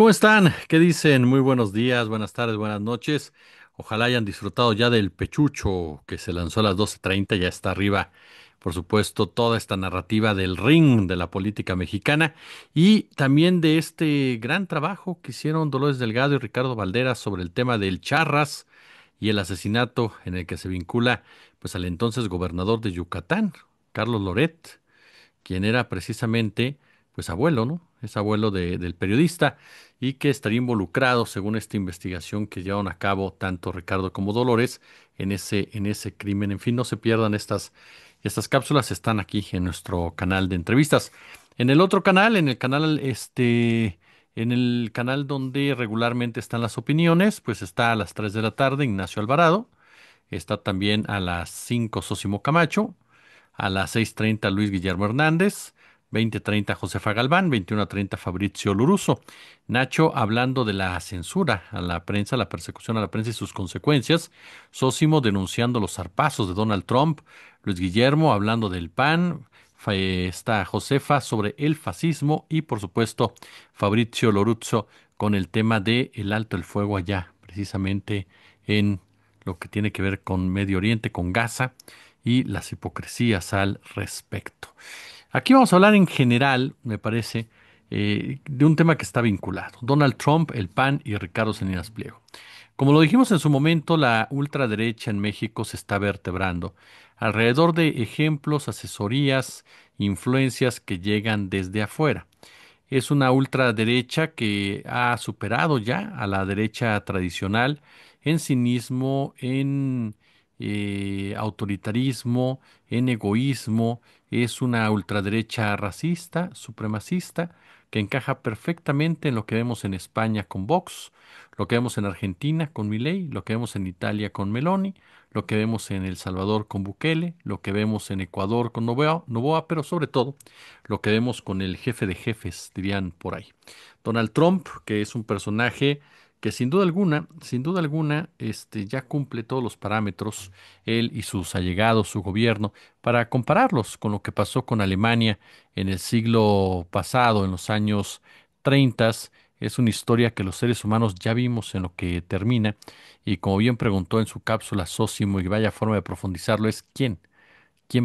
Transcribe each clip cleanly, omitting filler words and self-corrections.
¿Cómo están? ¿Qué dicen? Muy buenos días, buenas tardes, buenas noches. Ojalá hayan disfrutado ya del Pechucho que se lanzó a las 12:30. Ya está arriba, por supuesto, toda esta narrativa del ring de la política mexicana y también de este gran trabajo que hicieron Dolores Delgado y Ricardo Valderas sobre el tema del Charras y el asesinato en el que se vincula pues al entonces gobernador de Yucatán, Carlos Loret, quien era precisamente, pues abuelo, ¿no? Es abuelo del periodista y que estaría involucrado, según esta investigación que llevan a cabo tanto Ricardo como Dolores, en ese crimen. En fin, no se pierdan estas cápsulas, están aquí en nuestro canal de entrevistas. En el otro canal, en el canal donde regularmente están las opiniones, pues está a las 3 de la tarde Ignacio Alvarado, está también a las 5 Sósimo Camacho, a las 6:30 Luis Guillermo Hernández, 20:30 Josefa Galván, 21:30 Fabrizio Luruso. Nacho hablando de la censura a la prensa, la persecución a la prensa y sus consecuencias. Sósimo denunciando los zarpazos de Donald Trump. Luis Guillermo hablando del PAN. Está Josefa sobre el fascismo y por supuesto Fabrizio Loruzzo con el tema de el alto el fuego allá, precisamente en lo que tiene que ver con Medio Oriente, con Gaza y las hipocresías al respecto. Aquí vamos a hablar en general, me parece, de un tema que está vinculado. Donald Trump, el PAN y Ricardo Salinas Pliego. Como lo dijimos en su momento, la ultraderecha en México se está vertebrando alrededor de ejemplos, asesorías, influencias que llegan desde afuera. Es una ultraderecha que ha superado ya a la derecha tradicional en cinismo, en autoritarismo, en egoísmo. Es una ultraderecha racista, supremacista, que encaja perfectamente en lo que vemos en España con Vox, lo que vemos en Argentina con Milei, lo que vemos en Italia con Meloni, lo que vemos en El Salvador con Bukele, lo que vemos en Ecuador con Noboa, pero sobre todo lo que vemos con el jefe de jefes, dirían por ahí. Donald Trump, que es un personaje que sin duda alguna, ya cumple todos los parámetros, él y sus allegados, su gobierno, para compararlos con lo que pasó con Alemania en el siglo pasado, en los años 30. Es una historia que los seres humanos ya vimos en lo que termina, y como bien preguntó en su cápsula Sósimo, y vaya forma de profundizarlo, es quién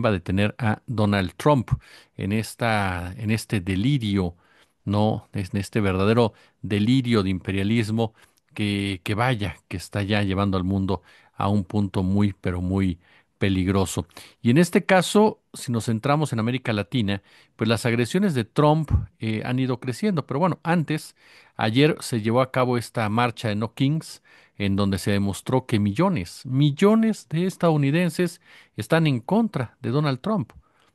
va a detener a Donald Trump en este delirio, ¿no? En este verdadero delirio de imperialismo que está ya llevando al mundo a un punto muy, pero muy peligroso. Y en este caso, si nos centramos en América Latina, pues las agresiones de Trump han ido creciendo. Pero bueno, ayer se llevó a cabo esta marcha de No Kings, en donde se demostró que millones de estadounidenses están en contra de Donald Trump.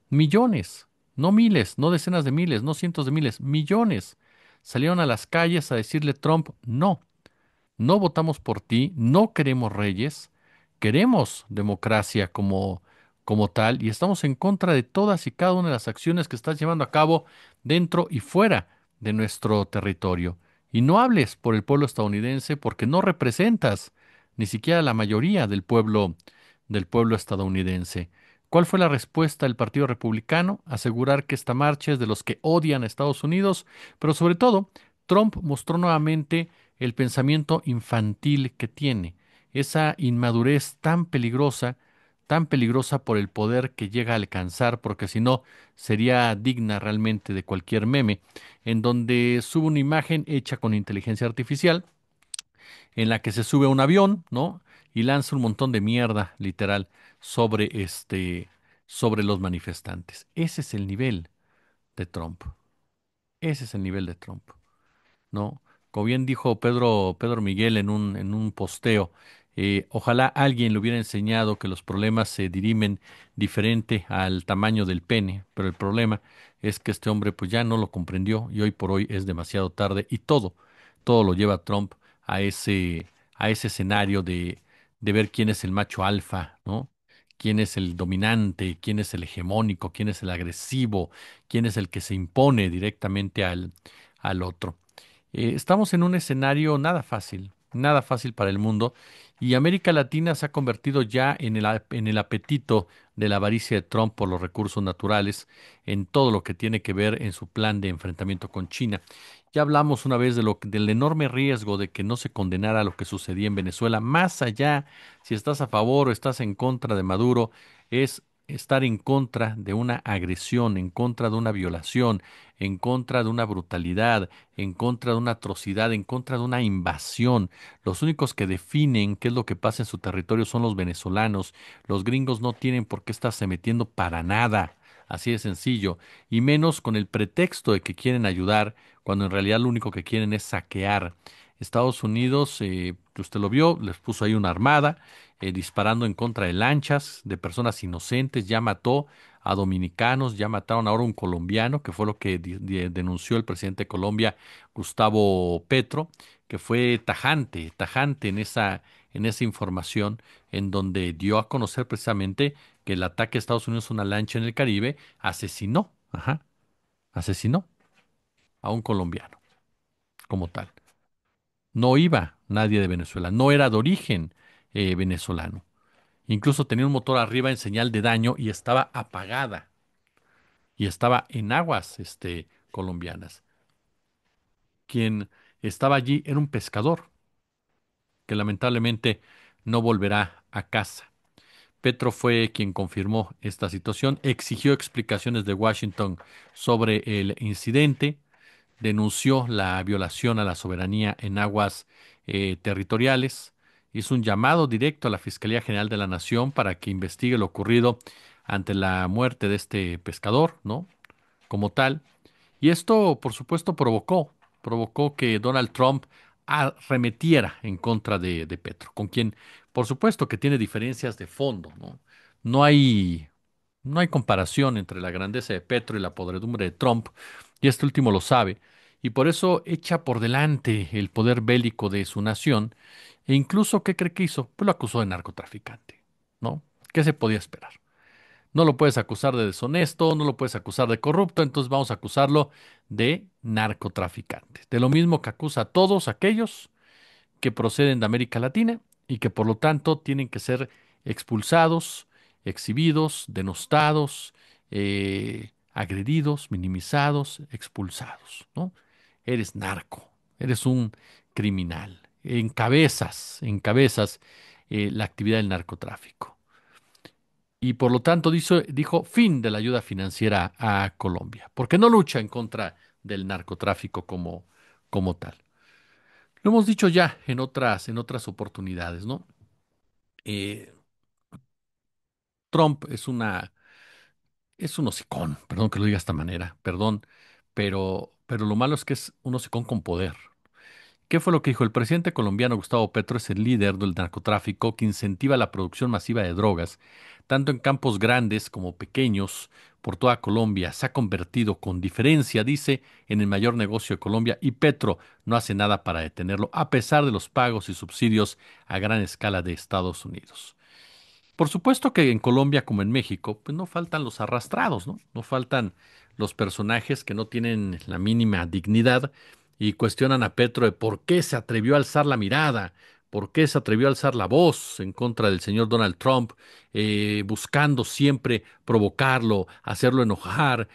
Millones, no miles, no decenas de miles, no cientos de miles, millones. Salieron a las calles a decirle Trump, no, no votamos por ti, no queremos reyes, queremos democracia como tal y estamos en contra de todas y cada una de las acciones que estás llevando a cabo dentro y fuera de nuestro territorio. Y no hables por el pueblo estadounidense porque no representas ni siquiera la mayoría del pueblo estadounidense. ¿Cuál fue la respuesta del Partido Republicano? Asegurar que esta marcha es de los que odian a Estados Unidos, pero sobre todo, Trump mostró nuevamente el pensamiento infantil que tiene, esa inmadurez tan peligrosa por el poder que llega a alcanzar, porque si no sería digna realmente de cualquier meme, en donde sube una imagen hecha con inteligencia artificial, en la que se sube a un avión, ¿no? Y lanza un montón de mierda, literal, sobre los manifestantes. Ese es el nivel de Trump. Ese es el nivel de Trump. ¿No? Como bien dijo Pedro Miguel en un posteo, ojalá alguien le hubiera enseñado que los problemas se dirimen diferente al tamaño del pene, pero el problema es que este hombre pues ya no lo comprendió y hoy por hoy es demasiado tarde y todo lo lleva a Trump a ese escenario de ver quién es el macho alfa, ¿no? Quién es el dominante, quién es el hegemónico, quién es el agresivo, quién es el que se impone directamente al otro. Estamos en un escenario nada fácil, nada fácil para el mundo. Y América Latina se ha convertido ya en en el apetito de la avaricia de Trump por los recursos naturales, en todo lo que tiene que ver en su plan de enfrentamiento con China. Ya hablamos una vez de del enorme riesgo de que no se condenara lo que sucedía en Venezuela, más allá si estás a favor o estás en contra de Maduro, es estar en contra de una agresión, en contra de una violación, en contra de una brutalidad, en contra de una atrocidad, en contra de una invasión. Los únicos que definen qué es lo que pasa en su territorio son los venezolanos. Los gringos no tienen por qué estarse metiendo para nada. Así de sencillo. Y menos con el pretexto de que quieren ayudar, cuando en realidad lo único que quieren es saquear. Estados Unidos, usted lo vio, les puso ahí una armada, disparando en contra de lanchas, de personas inocentes, ya mató a dominicanos, ya mataron ahora un colombiano, que fue lo que denunció el presidente de Colombia, Gustavo Petro, que fue tajante, tajante en esa información, en donde dio a conocer precisamente que el ataque a Estados Unidos a una lancha en el Caribe asesinó, ajá, asesinó a un colombiano como tal. No iba nadie de Venezuela, no era de origen venezolano. Incluso tenía un motor arriba en señal de daño y estaba apagada y estaba en aguas colombianas. Quien estaba allí era un pescador que lamentablemente no volverá a casa. Petro fue quien confirmó esta situación, exigió explicaciones de Washington sobre el incidente, denunció la violación a la soberanía en aguas territoriales, hizo un llamado directo a la Fiscalía General de la Nación para que investigue lo ocurrido ante la muerte de este pescador, ¿no? Como tal. Y esto, por supuesto, provocó que Donald Trump arremetiera en contra de Petro, con quien, por supuesto, que tiene diferencias de fondo, ¿no? No hay, no hay comparación entre la grandeza de Petro y la podredumbre de Trump, y este último lo sabe, y por eso echa por delante el poder bélico de su nación, e incluso, ¿qué cree que hizo? Pues lo acusó de narcotraficante, ¿no? ¿Qué se podía esperar? No lo puedes acusar de deshonesto, no lo puedes acusar de corrupto, entonces vamos a acusarlo de narcotraficante. De lo mismo que acusa a todos aquellos que proceden de América Latina y que por lo tanto tienen que ser expulsados, exhibidos, denostados, agredidos, minimizados, expulsados, ¿no? Eres narco, eres un criminal, encabezas la actividad del narcotráfico y por lo tanto dijo fin de la ayuda financiera a Colombia, porque no lucha en contra del narcotráfico como tal. Lo hemos dicho ya en otras oportunidades, ¿no? Eh, Trump es un hocicón, perdón que lo diga de esta manera, perdón, pero lo malo es que es un hocicón con poder. ¿Qué fue lo que dijo? El presidente colombiano Gustavo Petro es el líder del narcotráfico que incentiva la producción masiva de drogas, tanto en campos grandes como pequeños, por toda Colombia. Se ha convertido con diferencia, dice, en el mayor negocio de Colombia y Petro no hace nada para detenerlo, a pesar de los pagos y subsidios a gran escala de Estados Unidos. Por supuesto que en Colombia como en México, pues no faltan los arrastrados, ¿no? No faltan los personajes que no tienen la mínima dignidad y cuestionan a Petro de por qué se atrevió a alzar la mirada, por qué se atrevió a alzar la voz en contra del señor Donald Trump, buscando siempre provocarlo, hacerlo enojar,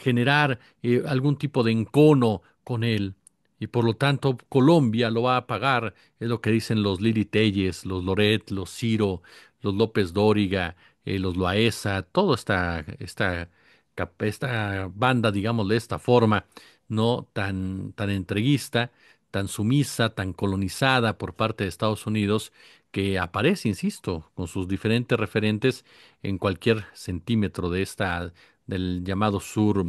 generar algún tipo de encono con él. Y por lo tanto, Colombia lo va a pagar, es lo que dicen los Lili Telles, los Loret, los Ciro, los López Dóriga, los Loaesa, toda esta banda, digamos, de esta forma, no tan entreguista, tan sumisa, tan colonizada por parte de Estados Unidos, que aparece, insisto, con sus diferentes referentes en cualquier centímetro de del llamado sur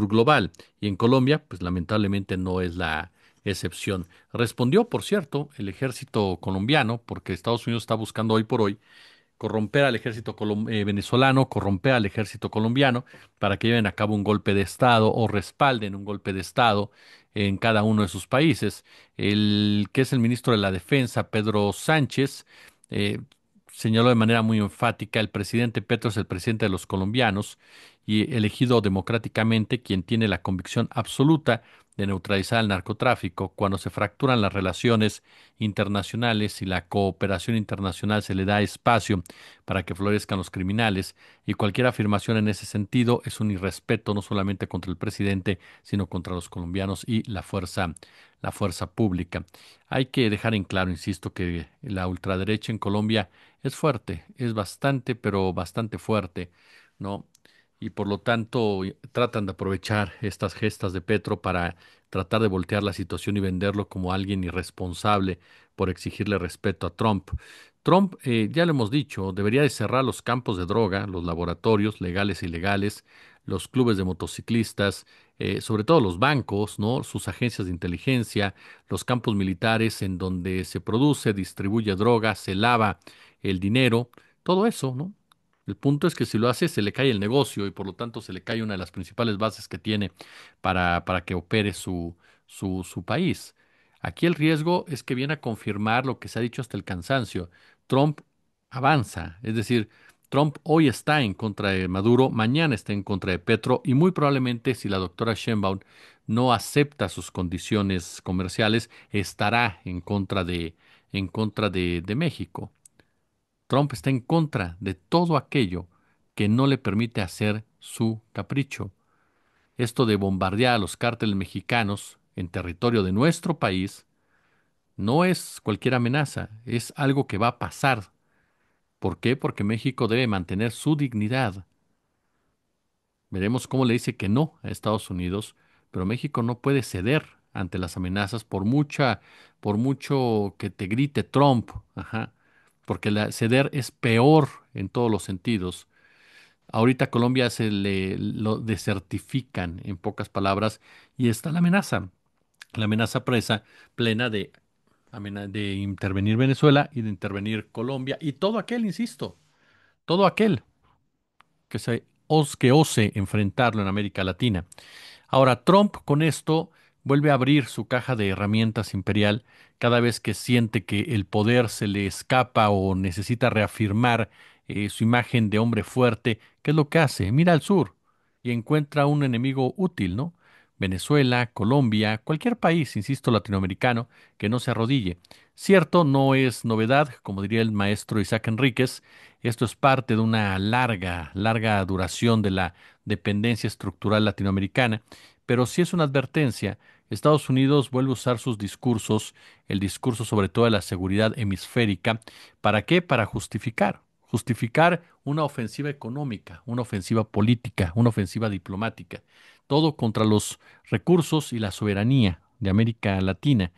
global. Y en Colombia, pues lamentablemente no es la excepción. Respondió, por cierto, el ejército colombiano, porque Estados Unidos está buscando hoy por hoy corromper al ejército venezolano, corromper al ejército colombiano para que lleven a cabo un golpe de Estado o respalden un golpe de Estado en cada uno de sus países. El que es el ministro de la Defensa, Pedro Sánchez, eh, señaló de manera muy enfática, el presidente Petro es el presidente de los colombianos y elegido democráticamente, quien tiene la convicción absoluta de neutralizar el narcotráfico, cuando se fracturan las relaciones internacionales y la cooperación internacional se le da espacio para que florezcan los criminales, y cualquier afirmación en ese sentido es un irrespeto no solamente contra el presidente, sino contra los colombianos y la fuerza pública. Hay que dejar en claro, insisto, que la ultraderecha en Colombia es fuerte, es bastante, pero bastante fuerte, ¿no? Y por lo tanto tratan de aprovechar estas gestas de Petro para tratar de voltear la situación y venderlo como alguien irresponsable por exigirle respeto a Trump. Trump, ya lo hemos dicho, debería de cerrar los campos de droga, los laboratorios legales e ilegales, los clubes de motociclistas, sobre todo los bancos, ¿no? Sus agencias de inteligencia, los campos militares en donde se produce, distribuye droga, se lava el dinero, todo eso, ¿no? El punto es que si lo hace, se le cae el negocio y por lo tanto se le cae una de las principales bases que tiene para que opere su país. Aquí el riesgo es que viene a confirmar lo que se ha dicho hasta el cansancio. Trump avanza, es decir, Trump hoy está en contra de Maduro, mañana está en contra de Petro y muy probablemente si la doctora Sheinbaum no acepta sus condiciones comerciales, estará en contra de México. Trump está en contra de todo aquello que no le permite hacer su capricho. Esto de bombardear a los cárteles mexicanos en territorio de nuestro país no es cualquier amenaza, es algo que va a pasar. ¿Por qué? Porque México debe mantener su dignidad. Veremos cómo le dice que no a Estados Unidos, pero México no puede ceder ante las amenazas por mucho que te grite Trump, ajá, porque ceder es peor en todos los sentidos. Ahorita a Colombia se le lo desertifican, en pocas palabras, y está la amenaza presa plena de intervenir Venezuela y de intervenir Colombia y todo aquel, insisto, todo aquel que ose enfrentarlo en América Latina. Ahora, Trump con esto vuelve a abrir su caja de herramientas imperial cada vez que siente que el poder se le escapa o necesita reafirmar su imagen de hombre fuerte. ¿Qué es lo que hace? Mira al sur y encuentra un enemigo útil, ¿no? Venezuela, Colombia, cualquier país, insisto, latinoamericano, que no se arrodille. Cierto, no es novedad, como diría el maestro Isaac Enríquez, esto es parte de una larga duración de la dependencia estructural latinoamericana, pero sí es una advertencia. Estados Unidos vuelve a usar sus discursos, el discurso sobre todo de la seguridad hemisférica, ¿para qué? Para justificar una ofensiva económica, una ofensiva política, una ofensiva diplomática, todo contra los recursos y la soberanía de América Latina.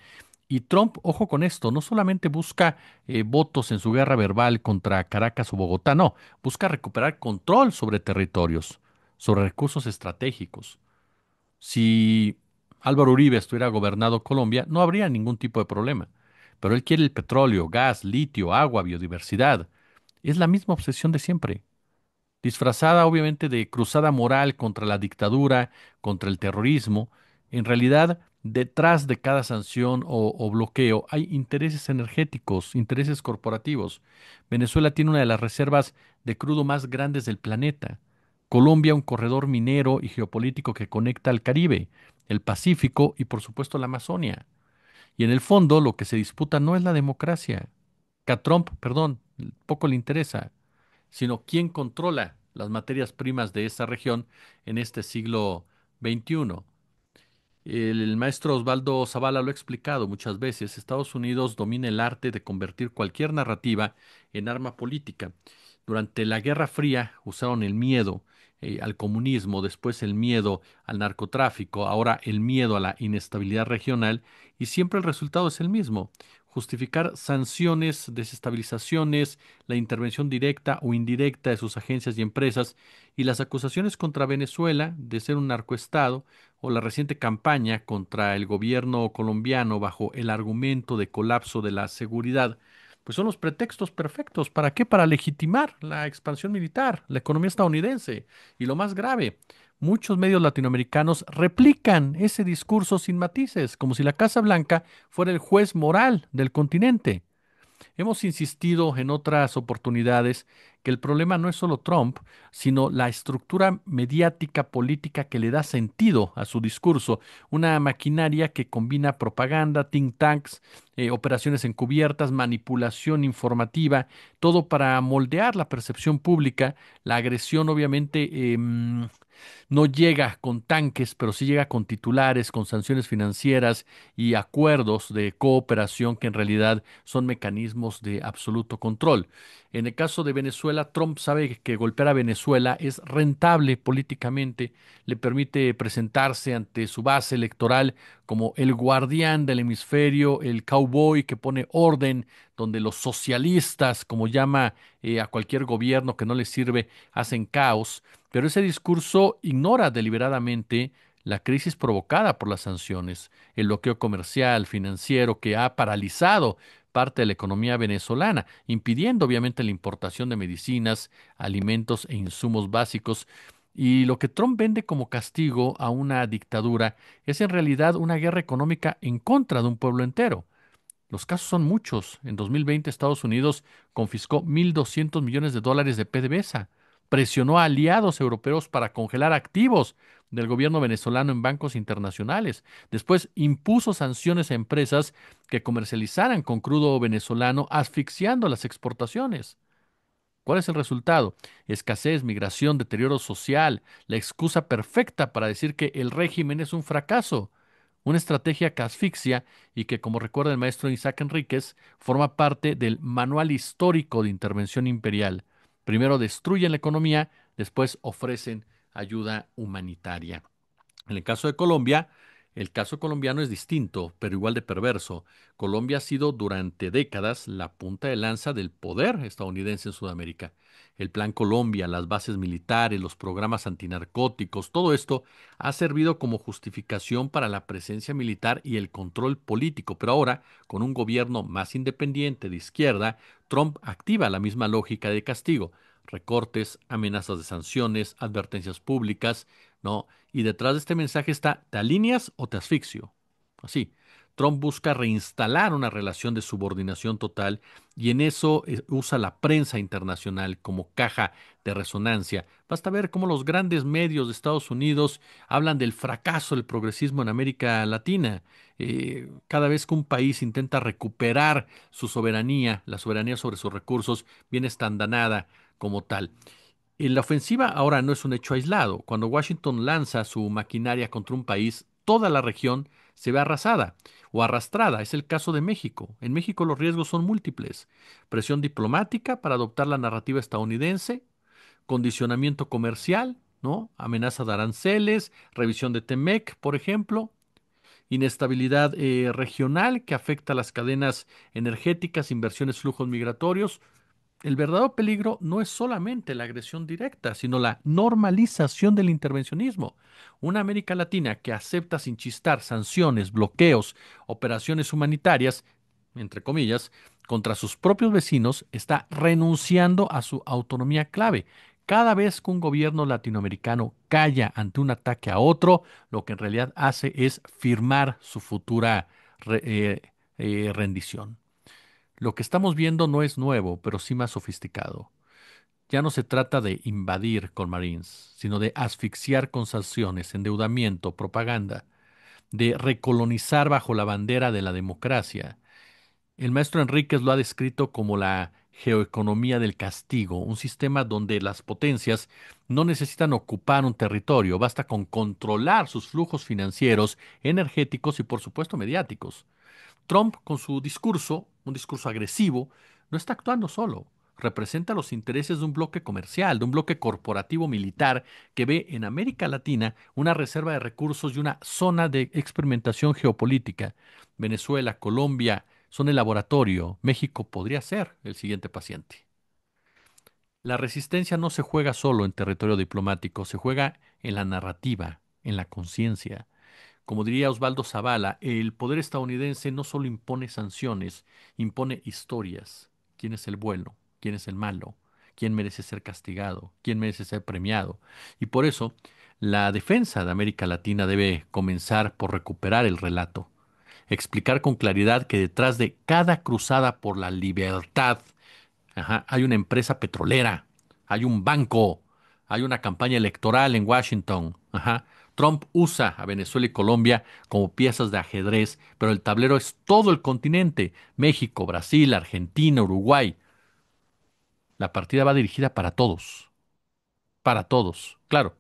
Y Trump, ojo con esto, no solamente busca votos en su guerra verbal contra Caracas o Bogotá, no, busca recuperar control sobre territorios, sobre recursos estratégicos. Si Álvaro Uribe estuviera gobernado Colombia, no habría ningún tipo de problema. Pero él quiere el petróleo, gas, litio, agua, biodiversidad. Es la misma obsesión de siempre, disfrazada obviamente de cruzada moral contra la dictadura, contra el terrorismo. En realidad, detrás de cada sanción o bloqueo hay intereses energéticos, intereses corporativos. Venezuela tiene una de las reservas de crudo más grandes del planeta. Colombia, un corredor minero y geopolítico que conecta al Caribe, el Pacífico y por supuesto la Amazonia. Y en el fondo lo que se disputa no es la democracia, que a Trump, perdón, poco le interesa, sino quién controla las materias primas de esa región en este siglo XXI. El maestro Osvaldo Zavala lo ha explicado muchas veces. Estados Unidos domina el arte de convertir cualquier narrativa en arma política. Durante la Guerra Fría usaron el miedo al comunismo, después el miedo al narcotráfico, ahora el miedo a la inestabilidad regional, y siempre el resultado es el mismo: justificar sanciones, desestabilizaciones, la intervención directa o indirecta de sus agencias y empresas, y las acusaciones contra Venezuela de ser un narcoestado o la reciente campaña contra el gobierno colombiano bajo el argumento de colapso de la seguridad, pues son los pretextos perfectos. ¿Para qué? Para legitimar la expansión militar, la economía estadounidense. Y lo más grave, muchos medios latinoamericanos replican ese discurso sin matices, como si la Casa Blanca fuera el juez moral del continente. hemos insistido en otras oportunidades que el problema no es solo Trump, sino la estructura mediática política que le da sentido a su discurso, una maquinaria que combina propaganda, think tanks, operaciones encubiertas, manipulación informativa, todo para moldear la percepción pública, la agresión obviamente no llega con tanques, pero sí llega con titulares, con sanciones financieras y acuerdos de cooperación que en realidad son mecanismos de absoluto control. En el caso de Venezuela, Trump sabe que golpear a Venezuela es rentable políticamente, le permite presentarse ante su base electoral como el guardián del hemisferio, el cowboy que pone orden, donde los socialistas, como llama a cualquier gobierno que no les sirve, hacen caos. Pero ese discurso ignora deliberadamente la crisis provocada por las sanciones, el bloqueo comercial, financiero que ha paralizado parte de la economía venezolana, impidiendo obviamente la importación de medicinas, alimentos e insumos básicos. Y lo que Trump vende como castigo a una dictadura es en realidad una guerra económica en contra de un pueblo entero. Los casos son muchos. En 2020 Estados Unidos confiscó 1.200 millones de dólares de PDVSA, presionó a aliados europeos para congelar activos del gobierno venezolano en bancos internacionales. Después impuso sanciones a empresas que comercializaran con crudo venezolano, asfixiando las exportaciones. ¿Cuál es el resultado? Escasez, migración, deterioro social, la excusa perfecta para decir que el régimen es un fracaso, una estrategia que asfixia y que, como recuerda el maestro Isaac Enríquez, forma parte del manual histórico de intervención imperial. Primero destruyen la economía, después ofrecen ayuda humanitaria. En el caso de Colombia, el caso colombiano es distinto, pero igual de perverso. Colombia ha sido durante décadas la punta de lanza del poder estadounidense en Sudamérica. El Plan Colombia, las bases militares, los programas antinarcóticos, todo esto ha servido como justificación para la presencia militar y el control político. Pero ahora, con un gobierno más independiente de izquierda, Trump activa la misma lógica de castigo. Recortes, amenazas de sanciones, advertencias públicas, ¿no? Y detrás de este mensaje está, ¿te alineas o te asfixio? Así. Trump busca reinstalar una relación de subordinación total y en eso usa la prensa internacional como caja de resonancia. Basta ver cómo los grandes medios de Estados Unidos hablan del fracaso del progresismo en América Latina. Cada vez que un país intenta recuperar su soberanía, la soberanía sobre sus recursos, viene estandanada como tal. La ofensiva ahora no es un hecho aislado. Cuando Washington lanza su maquinaria contra un país, toda la región se ve arrasada o arrastrada. Es el caso de México. En México los riesgos son múltiples. Presión diplomática para adoptar la narrativa estadounidense, condicionamiento comercial, ¿no? Amenaza de aranceles, revisión de TEMEC, por ejemplo, inestabilidad regional que afecta a las cadenas energéticas, inversiones, flujos migratorios. El verdadero peligro no es solamente la agresión directa, sino la normalización del intervencionismo. Una América Latina que acepta sin chistar sanciones, bloqueos, operaciones humanitarias, entre comillas, contra sus propios vecinos, está renunciando a su autonomía clave. Cada vez que un gobierno latinoamericano calla ante un ataque a otro, lo que en realidad hace es firmar su futura re- eh, rendición. Lo que estamos viendo no es nuevo, pero sí más sofisticado. Ya no se trata de invadir con Marines, sino de asfixiar con sanciones, endeudamiento, propaganda, de recolonizar bajo la bandera de la democracia. El maestro Enríquez lo ha descrito como la geoeconomía del castigo, un sistema donde las potencias no necesitan ocupar un territorio, basta con controlar sus flujos financieros, energéticos y por supuesto mediáticos. Trump, con su discurso, un discurso agresivo, no está actuando solo. Representa los intereses de un bloque comercial, de un bloque corporativo militar que ve en América Latina una reserva de recursos y una zona de experimentación geopolítica. Venezuela, Colombia son el laboratorio. México podría ser el siguiente paciente. La resistencia no se juega solo en territorio diplomático, se juega en la narrativa, en la conciencia. Como diría Osvaldo Zavala, el poder estadounidense no solo impone sanciones, impone historias. ¿Quién es el bueno? ¿Quién es el malo? ¿Quién merece ser castigado? ¿Quién merece ser premiado? Y por eso, la defensa de América Latina debe comenzar por recuperar el relato. explicar con claridad que detrás de cada cruzada por la libertad, hay una empresa petrolera, hay un banco, hay una campaña electoral en Washington. Trump usa a Venezuela y Colombia como piezas de ajedrez, pero el tablero es todo el continente: México, Brasil, Argentina, Uruguay. La partida va dirigida para todos, para todos. Claro,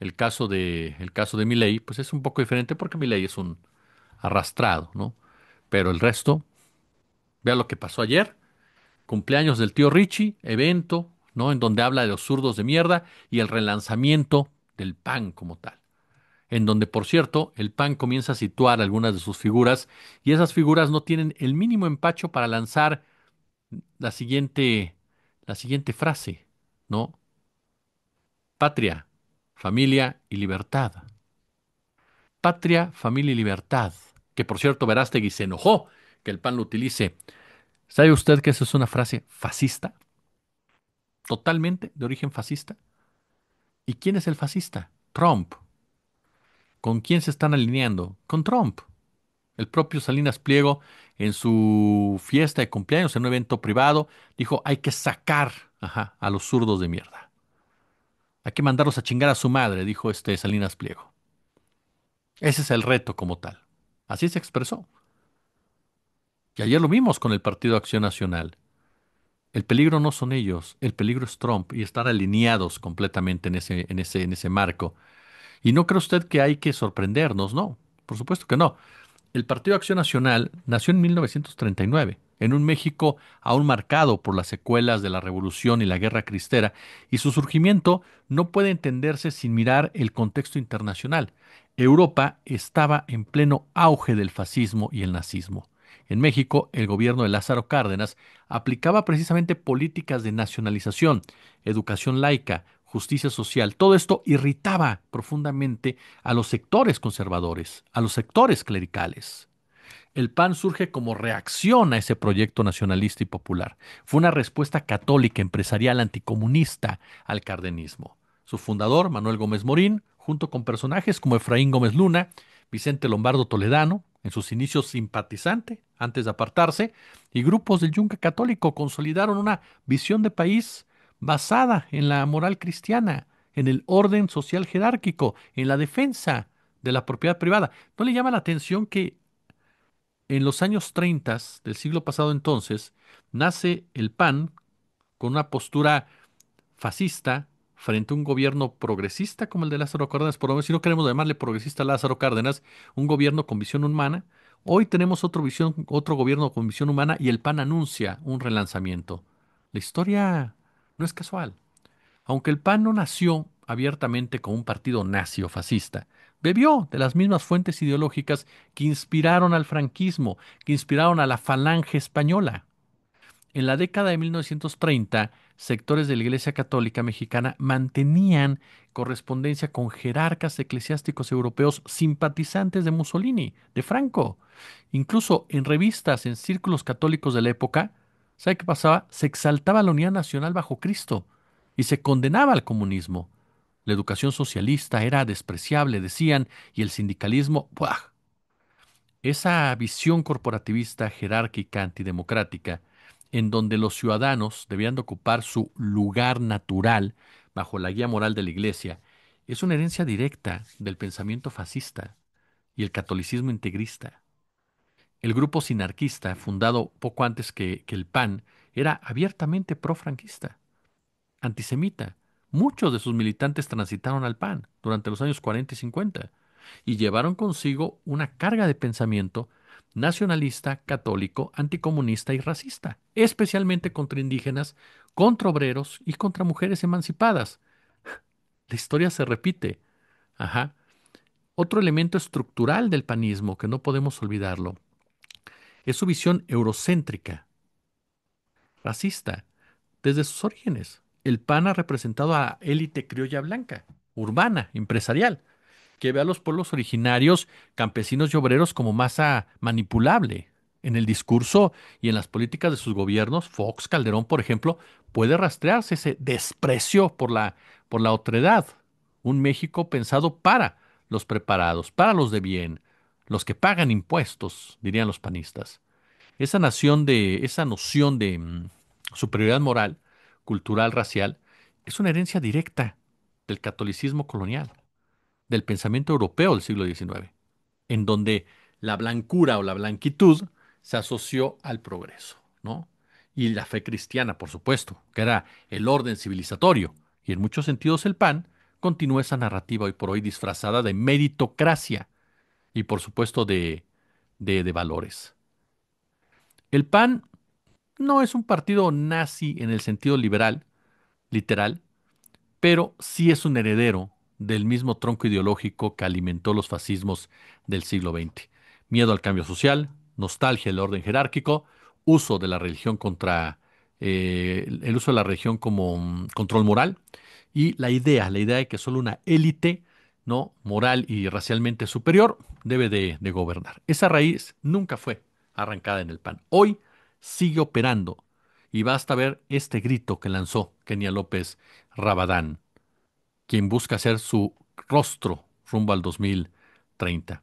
el caso de Milei, pues es un poco diferente porque Milei es un arrastrado, ¿no? Pero el resto, vea lo que pasó ayer: cumpleaños del tío Richie, evento, ¿no? En donde habla de los zurdos de mierda y el relanzamiento del PAN como tal. En donde, por cierto, el PAN comienza a situar algunas de sus figuras y esas figuras no tienen el mínimo empacho para lanzar la siguiente, la siguiente frase, ¿no? Patria, familia y libertad. Patria, familia y libertad. Que por cierto, Verástegui se enojó que el PAN lo utilice. ¿Sabe usted que eso es una frase fascista? Totalmente de origen fascista. ¿Y quién es el fascista? Trump. ¿Con quién se están alineando? Con Trump. El propio Salinas Pliego, en su fiesta de cumpleaños, en un evento privado, dijo: hay que sacar, a los zurdos de mierda. Hay que mandarlos a chingar a su madre, dijo este Salinas Pliego. Ese es el reto como tal. Así se expresó. Y ayer lo vimos con el Partido Acción Nacional. El peligro no son ellos, el peligro es Trump y estar alineados completamente en ese marco. Y no cree usted que hay que sorprendernos, no, por supuesto que no. El Partido Acción Nacional nació en 1939, en un México aún marcado por las secuelas de la Revolución y la Guerra Cristera, y su surgimiento no puede entenderse sin mirar el contexto internacional. Europa estaba en pleno auge del fascismo y el nazismo. En México, el gobierno de Lázaro Cárdenas aplicaba precisamente políticas de nacionalización, educación laica, justicia social. Todo esto irritaba profundamente a los sectores conservadores, a los sectores clericales. El PAN surge como reacción a ese proyecto nacionalista y popular. Fue una respuesta católica, empresarial, anticomunista al cardenismo. Su fundador, Manuel Gómez Morín, junto con personajes como Efraín Gómez Luna, Vicente Lombardo Toledano, en sus inicios simpatizante, antes de apartarse, y grupos del Yunque católico consolidaron una visión de país basada en la moral cristiana, en el orden social jerárquico, en la defensa de la propiedad privada. ¿No le llama la atención que en los años 30 del siglo pasado entonces nace el PAN con una postura fascista frente a un gobierno progresista como el de Lázaro Cárdenas? Por lo menos, si no queremos llamarle progresista a Lázaro Cárdenas, un gobierno con visión humana. Hoy tenemos otro gobierno con visión humana y el PAN anuncia un relanzamiento. La historia no es casual. Aunque el PAN no nació abiertamente como un partido nazi o fascista, bebió de las mismas fuentes ideológicas que inspiraron al franquismo, que inspiraron a la Falange española. En la década de 1930, sectores de la Iglesia Católica Mexicana mantenían correspondencia con jerarcas eclesiásticos europeos simpatizantes de Mussolini, de Franco. Incluso en revistas, en círculos católicos de la época, ¿sabe qué pasaba? Se exaltaba la unidad nacional bajo Cristo y se condenaba al comunismo. La educación socialista era despreciable, decían, y el sindicalismo, ¡buah! Esa visión corporativista, jerárquica, antidemocrática, en donde los ciudadanos debían de ocupar su lugar natural bajo la guía moral de la Iglesia, es una herencia directa del pensamiento fascista y el catolicismo integrista. El grupo sinarquista, fundado poco antes que el PAN, era abiertamente profranquista, antisemita. Muchos de sus militantes transitaron al PAN durante los años 40 y 50 y llevaron consigo una carga de pensamiento nacionalista, católico, anticomunista y racista, especialmente contra indígenas, contra obreros y contra mujeres emancipadas. La historia se repite. Ajá. Otro elemento estructural del panismo que no podemos olvidarlo es su visión eurocéntrica, racista. Desde sus orígenes, el PAN ha representado a la élite criolla blanca, urbana, empresarial, que ve a los pueblos originarios, campesinos y obreros como masa manipulable. En el discurso y en las políticas de sus gobiernos, Fox, Calderón, por ejemplo, puede rastrearse ese desprecio por la otredad. Un México pensado para los preparados, para los de bien. los que pagan impuestos, dirían los panistas. Esa noción de superioridad moral, cultural, racial, es una herencia directa del catolicismo colonial, del pensamiento europeo del siglo XIX, en donde la blancura o la blanquitud se asoció al progreso, ¿no? Y la fe cristiana, por supuesto, que era el orden civilizatorio. Y en muchos sentidos el PAN continúa esa narrativa hoy por hoy disfrazada de meritocracia y por supuesto de valores. El PAN no es un partido nazi en el sentido liberal, literal, pero sí es un heredero del mismo tronco ideológico que alimentó los fascismos del siglo XX. Miedo al cambio social, nostalgia del orden jerárquico, uso de la religión el uso de la religión como control moral y la idea de que solo una élite, ¿no? Moral y racialmente superior debe de gobernar. Esa raíz nunca fue arrancada en el PAN. Hoy sigue operando y basta ver este grito que lanzó Kenia López Rabadán, quien busca hacer su rostro rumbo al 2030.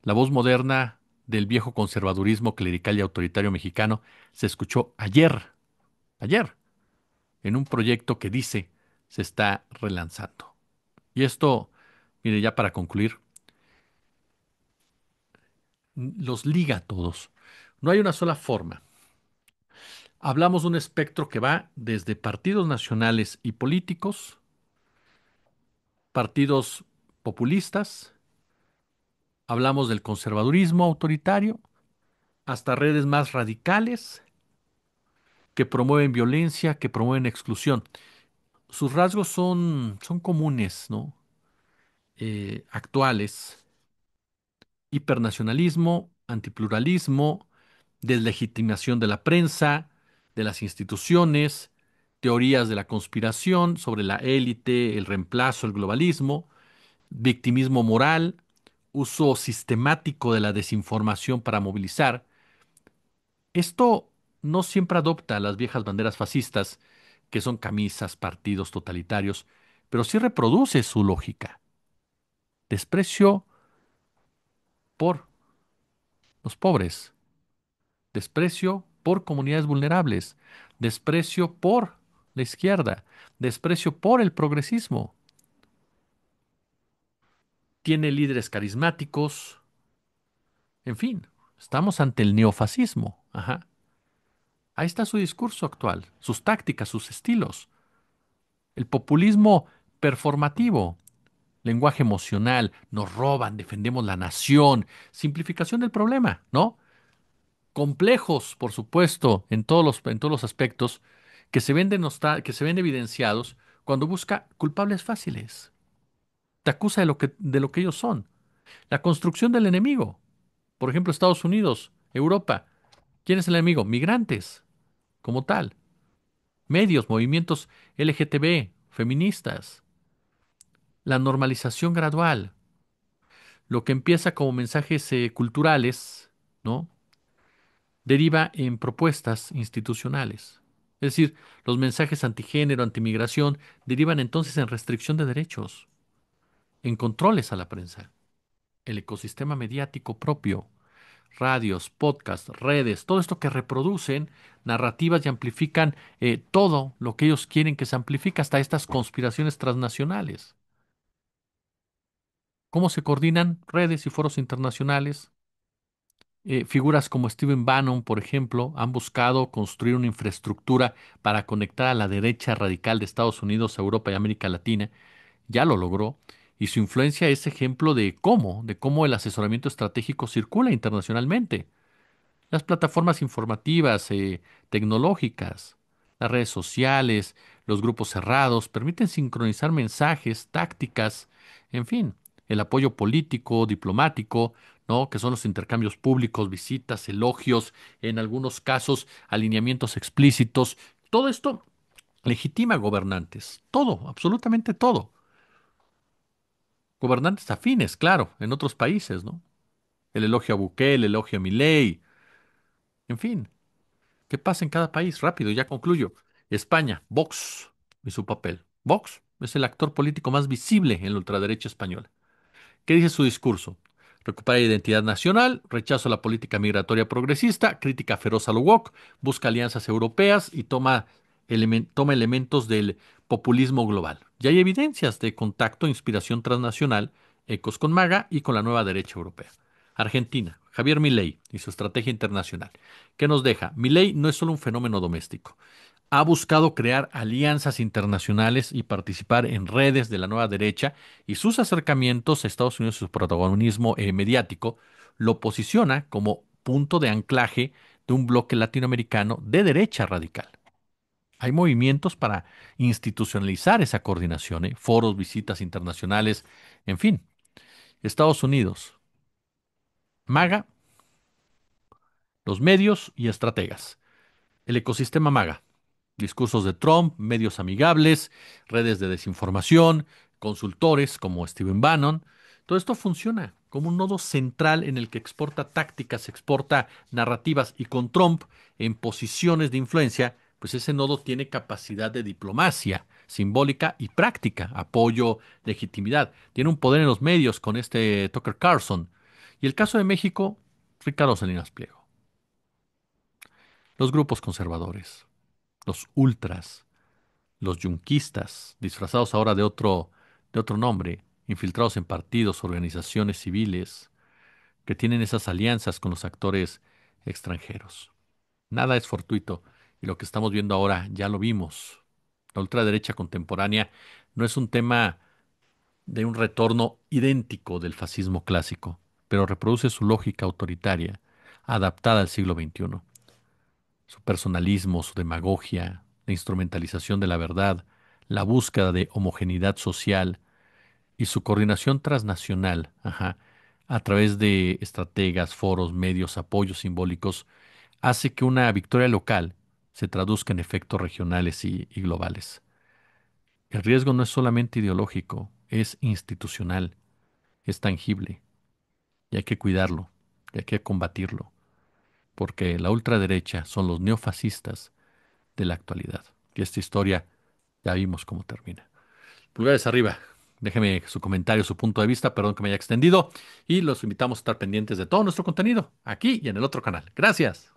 La voz moderna del viejo conservadurismo clerical y autoritario mexicano se escuchó ayer, en un proyecto que dice se está relanzando. Y esto, mire, ya para concluir, los liga a todos. No hay una sola forma. Hablamos de un espectro que va desde partidos nacionales y políticos, partidos populistas, hablamos del conservadurismo autoritario, hasta redes más radicales que promueven violencia, que promueven exclusión. Sus rasgos son comunes, ¿no? Actuales: hipernacionalismo, antipluralismo, deslegitimación de la prensa, de las instituciones, teorías de la conspiración sobre la élite, el reemplazo, el globalismo, victimismo moral, uso sistemático de la desinformación para movilizar. Esto no siempre adopta las viejas banderas fascistas, que son camisas, partidos totalitarios, pero sí reproduce su lógica. Desprecio por los pobres, desprecio por comunidades vulnerables, desprecio por la izquierda, desprecio por el progresismo. Tiene líderes carismáticos, en fin, estamos ante el neofascismo. Ajá. Ahí está su discurso actual, sus tácticas, sus estilos. El populismo performativo, lenguaje emocional, nos roban, defendemos la nación, simplificación del problema, ¿no? Complejos, por supuesto, en todos los aspectos, que se ven evidenciados cuando busca culpables fáciles. Te acusa de lo que ellos son. La construcción del enemigo. Por ejemplo, Estados Unidos, Europa. ¿Quién es el enemigo? Migrantes, como tal. Medios, movimientos LGTB, feministas. La normalización gradual. Lo que empieza como mensajes culturales, ¿no? Deriva en propuestas institucionales. Es decir, los mensajes antigénero, antimigración, derivan entonces en restricción de derechos, en controles a la prensa, el ecosistema mediático propio, radios, podcasts, redes, todo esto que reproducen narrativas y amplifican todo lo que ellos quieren que se amplifique, hasta estas conspiraciones transnacionales. ¿Cómo se coordinan redes y foros internacionales? Figuras como Stephen Bannon, por ejemplo, han buscado construir una infraestructura para conectar a la derecha radical de Estados Unidos, Europa y América Latina. Ya lo logró. Y su influencia es ejemplo de cómo el asesoramiento estratégico circula internacionalmente. Las plataformas informativas, tecnológicas, las redes sociales, los grupos cerrados permiten sincronizar mensajes, tácticas, en fin, el apoyo político, diplomático, ¿no? Que son los intercambios públicos, visitas, elogios, en algunos casos alineamientos explícitos. Todo esto legitima gobernantes, todo, absolutamente todo. Gobernantes afines, claro, en otros países, ¿no? El elogio a Bukele, el elogio a Milei, en fin. ¿Qué pasa en cada país? Rápido, ya concluyo. España, Vox y su papel. Vox es el actor político más visible en la ultraderecha española. ¿Qué dice su discurso? Recupera identidad nacional, rechazo a la política migratoria progresista, crítica feroz a lo woke, busca alianzas europeas y toma elementos del populismo global. Ya hay evidencias de contacto e inspiración transnacional, ecos con MAGA y con la nueva derecha europea. Argentina, Javier Milei y su estrategia internacional. ¿Qué nos deja? Milei no es solo un fenómeno doméstico. Ha buscado crear alianzas internacionales y participar en redes de la nueva derecha y sus acercamientos a Estados Unidos y su protagonismo mediático lo posiciona como punto de anclaje de un bloque latinoamericano de derecha radical. Hay movimientos para institucionalizar esa coordinación, foros, visitas internacionales, en fin. Estados Unidos, MAGA, los medios y estrategas. El ecosistema MAGA. Discursos de Trump, medios amigables, redes de desinformación, consultores como Stephen Bannon. Todo esto funciona como un nodo central en el que exporta tácticas, exporta narrativas y con Trump en posiciones de influencia, pues ese nodo tiene capacidad de diplomacia simbólica y práctica, apoyo, legitimidad. Tiene un poder en los medios con este Tucker Carlson. Y el caso de México, Ricardo Salinas Pliego. Los grupos conservadores, los ultras, los yunquistas, disfrazados ahora de otro nombre, infiltrados en partidos, organizaciones civiles, que tienen esas alianzas con los actores extranjeros. Nada es fortuito y lo que estamos viendo ahora ya lo vimos. La ultraderecha contemporánea no es un tema de un retorno idéntico del fascismo clásico, pero reproduce su lógica autoritaria, adaptada al siglo XXI. Su personalismo, su demagogia, la instrumentalización de la verdad, la búsqueda de homogeneidad social y su coordinación transnacional, a través de estrategas, foros, medios, apoyos simbólicos, hace que una victoria local se traduzca en efectos regionales y globales. El riesgo no es solamente ideológico, es institucional, es tangible y hay que cuidarlo, y hay que combatirlo, porque la ultraderecha son los neofascistas de la actualidad. Y esta historia ya vimos cómo termina. Pulgares arriba. Déjeme su comentario, su punto de vista. Perdón que me haya extendido. Y los invitamos a estar pendientes de todo nuestro contenido aquí y en el otro canal. Gracias.